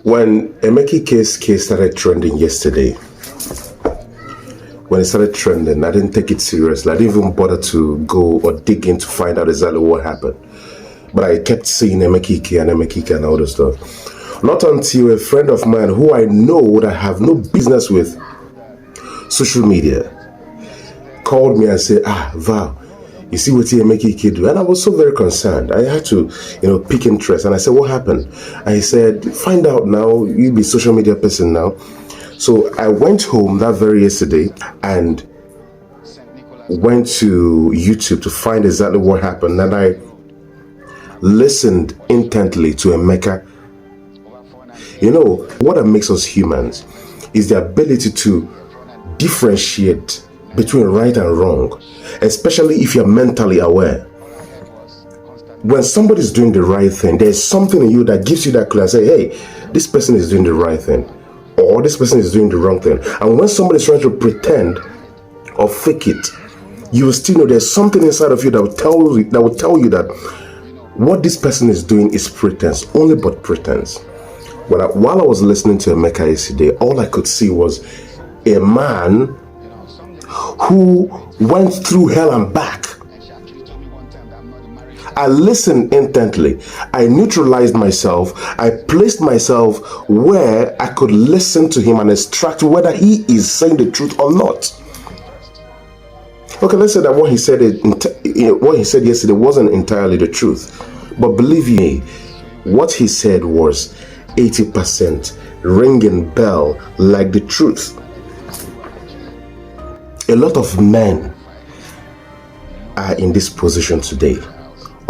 When Emeka case started trending yesterday, when it started trending, I didn't take it seriously. I didn't even bother to go or dig in to find out exactly what happened. But I kept seeing Emeka and all this stuff. Not until a friend of mine who I know that I have no business with social media called me and said, Val, you see what Emeka do? And I was so very concerned. I had to, pick interest. And I said, what happened? And he said, find out now. You be social media person now. So I went home that very yesterday and went to YouTube to find exactly what happened. And I listened intently to Emeka. What makes us humans is the ability to differentiate between right and wrong, especially if you're mentally aware. When somebody's doing the right thing, there's something in you that gives you that clue and say, hey, this person is doing the right thing, or this person is doing the wrong thing. And when somebody's trying to pretend or fake it, you will still know there's something inside of you that will tell you that what this person is doing is pretense, only but pretense. While I was listening to Emeka yesterday, all I could see was a man who went through hell and back. I listened intently. I neutralized myself. I placed myself where I could listen to him and extract whether he is saying the truth or not. Okay, let's say that what he said yesterday wasn't entirely the truth. But believe me, what he said was 80% ringing bell like the truth. A lot of men are in this position today.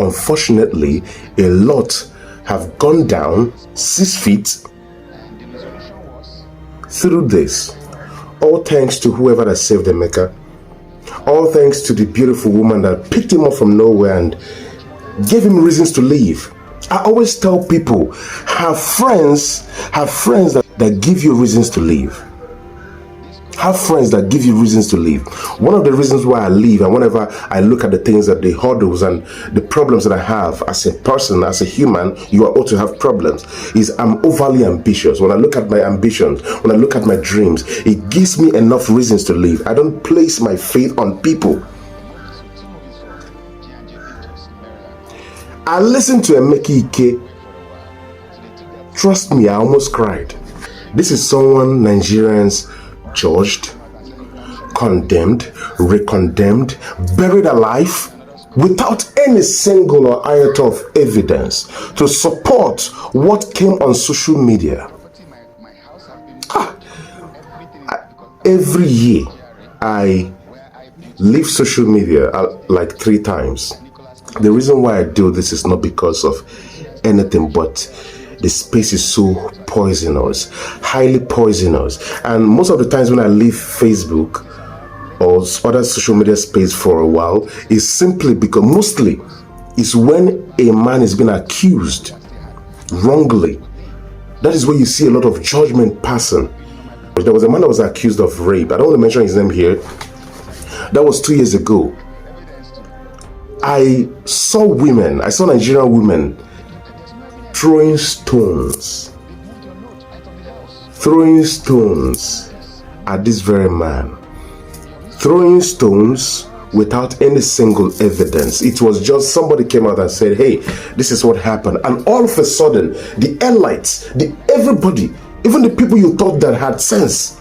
Unfortunately, a lot have gone down 6 feet through this. All thanks to whoever that saved Emeka. All thanks to the beautiful woman that picked him up from nowhere and gave him reasons to leave. I always tell people, have friends that give you reasons to leave. Have friends that give you reasons to leave. One of the reasons why I leave, and whenever I look at the things that the hurdles and the problems that I have as a person, as a human, you are ought to have problems, is I'm overly ambitious. When I look at my ambitions, when I look at my dreams, it gives me enough reasons to leave. I don't place my faith on people. I listened to Emeka. Trust me, I almost cried. This is someone Nigerians judged, condemned, recondemned, buried alive without any single or iota of evidence to support what came on social media. Every year I leave social media like 3 times. The reason why I do this is not because of anything, but the space is so poisonous, highly poisonous. And most of the times when I leave Facebook or other social media space for a while, is simply because mostly is when a man is being accused wrongly. That is where you see a lot of judgment passing. There was a man that was accused of rape. I don't want to mention his name here. That was 2 years ago. I saw Nigerian women throwing stones at this very man, throwing stones without any single evidence. It was just somebody came out and said, hey, this is what happened, and all of a sudden the elites, everybody, even the people you thought that had sense,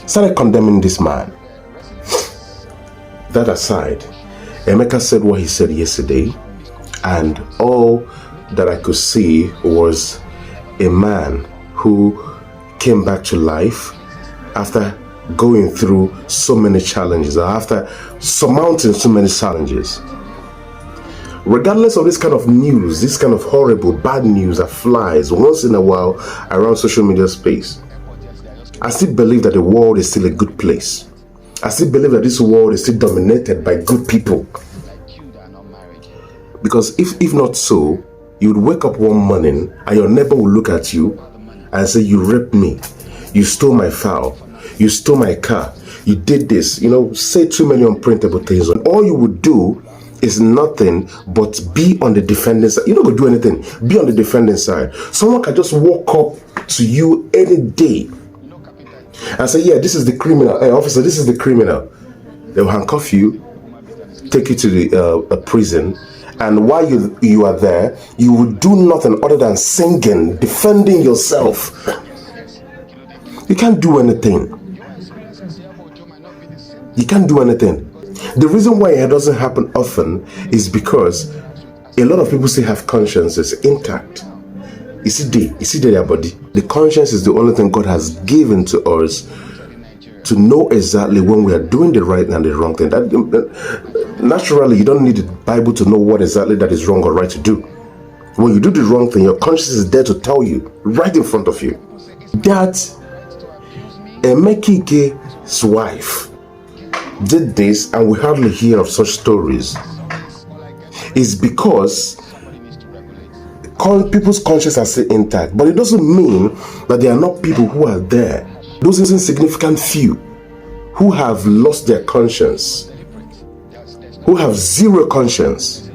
started condemning this man. That aside, Emeka said what he said yesterday, and all that I could see was a man who came back to life after going through so many challenges, or after surmounting so many challenges. Regardless of this kind of news, this kind of horrible, bad news that flies once in a while around social media space, I still believe that the world is still a good place. I still believe that this world is still dominated by good people. Because if not so, you would wake up one morning and your neighbor will look at you and say, you raped me, you stole my fowl, you stole my car, you did this, say too many unprintable things. And all you would do is nothing but be on the defending side. You don't go do anything. Be on the defending side. Someone can just walk up to you any day and say, yeah, this is the criminal. Hey, officer, this is the criminal. They'll handcuff you, take you to the prison, and while you are there, you will do nothing other than singing, defending yourself. You can't do anything. You can't do anything. The reason why it doesn't happen often is because a lot of people still have consciences intact. You see their body. The conscience is the only thing God has given to us to know exactly when we are doing the right and the wrong thing. Naturally, you don't need the Bible to know what exactly that is wrong or right to do. When you do the wrong thing, your conscience is there to tell you, right in front of you. That Emeki's wife did this, and we hardly hear of such stories, is because people's conscience are still intact. But it doesn't mean that there are not people who are there, those insignificant few who have lost their conscience, who have zero conscience,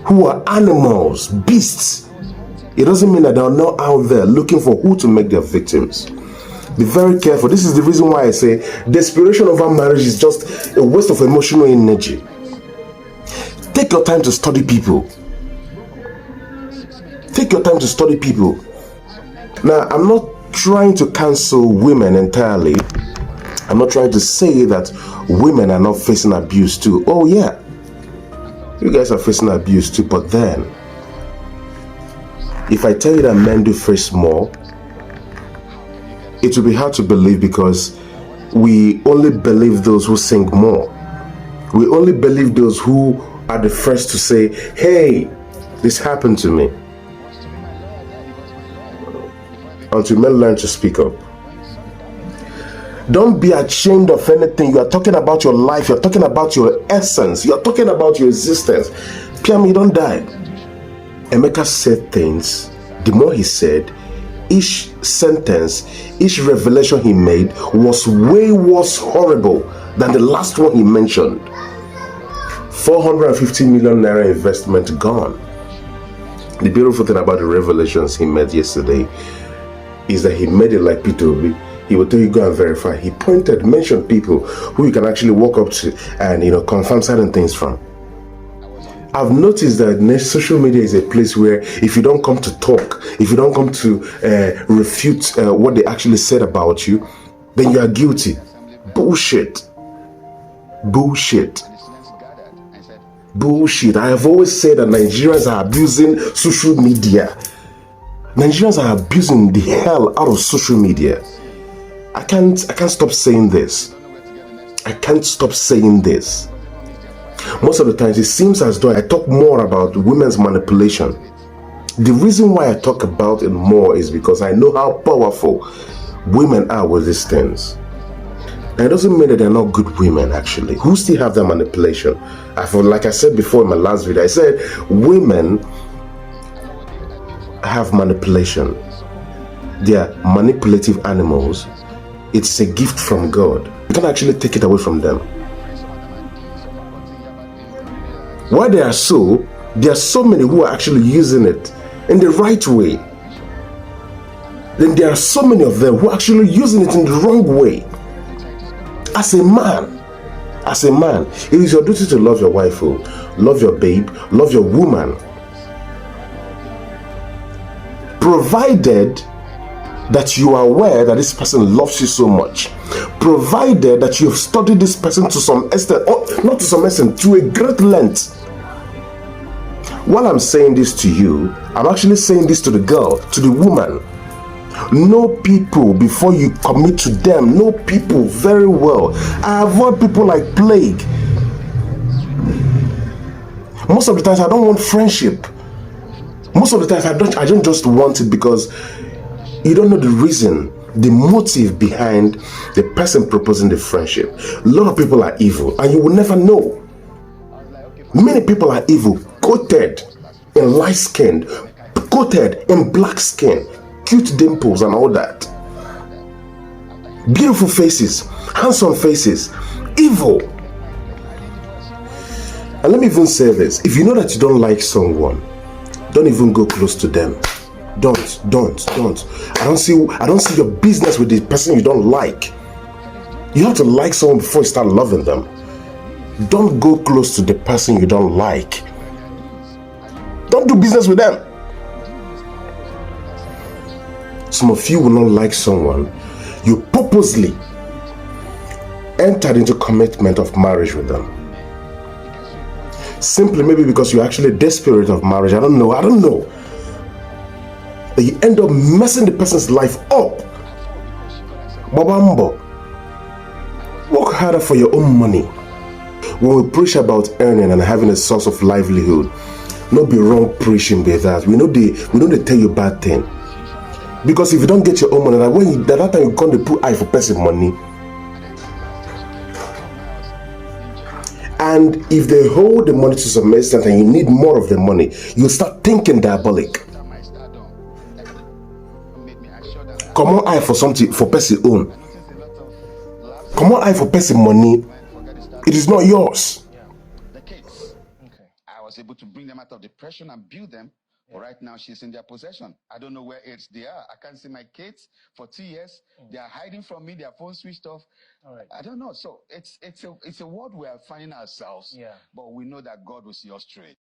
who are animals, beasts. It doesn't mean that they are not out there looking for who to make their victims. Be very careful. This is the reason why I say desperation over marriage is just a waste of emotional energy. Take your time to study people. Take your time to study people. Now, I'm not trying to cancel women entirely. I'm not trying to say that women are not facing abuse too. Oh yeah, you guys are facing abuse too. But then, if I tell you that men do face more, it will be hard to believe, because we only believe those who sing more. We only believe those who are the first to say, hey, this happened to me. Until men learn to speak up. Don't be ashamed of anything. You are talking about your life. You are talking about your essence. You are talking about your existence. Piam, you don't die. Emeka said things. The more he said, each sentence, each revelation he made was way worse horrible than the last one he mentioned. 450 million naira investment gone. The beautiful thing about the revelations he made yesterday is that he made it like P2B. He will tell you, go and verify. He mentioned people who you can actually walk up to and confirm certain things from. I've noticed that social media is a place where if you don't come to talk, if you don't come to refute what they actually said about you, then you are guilty. Bullshit. Bullshit. Bullshit. I have always said that Nigerians are abusing social media. Nigerians are abusing the hell out of social media. I can't stop saying this. I can't stop saying this. Most of the times it seems as though I talk more about women's manipulation. The reason why I talk about it more is because I know how powerful women are with these things. And it doesn't mean that they're not good women, actually, who still have that manipulation. Like I said before in my last video, I said women have manipulation. They are manipulative animals. It's a gift from God. You can't actually take it away from them. Why there are so many who are actually using it in the right way. Then there are so many of them who are actually using it in the wrong way. As a man, it is your duty to love your wife, love your babe, love your woman. Provided that you are aware that this person loves you so much. Provided that you have studied this person to some extent, or not to some extent, to a great length. While I'm saying this to you, I'm actually saying this to the girl, to the woman. Know people before you commit to them. Know people very well. I avoid people like plague. Most of the times I don't want friendship. Most of the times I don't just want it because you don't know the reason, the motive behind the person proposing the friendship. A lot of people are evil and you will never know. Many people are evil, coated in light skin, coated in black skin, cute dimples and all that. Beautiful faces, handsome faces, evil. And let me even say this. If you know that you don't like someone, don't even go close to them. Don't. I don't see your business with the person you don't like. You have to like someone before you start loving them. Don't go close to the person you don't like. Don't do business with them. Some of you will not like someone. You purposely entered into commitment of marriage with them. Simply maybe because you're actually desperate of marriage. I don't know. But you end up messing the person's life up. Babambo. Work harder for your own money. When we preach about earning and having a source of livelihood, not be wrong preaching with that. We know they tell you bad thing. Because if you don't get your own money, that time you come to put eye for person money. And if they hold the money to some extent and you need more of the money, you start thinking diabolic. Come on, eye for something for person own. Come on, eye for person money. It is not yours. The kids. Okay. I was able to bring them out of depression and build them. But right now, she's in their possession. I don't know where else they are. I can't see my kids for 2 years. They are hiding from me. Their phone switched off. All right. I don't know. So it's a world we are finding ourselves. Yeah. But we know that God will see us through it.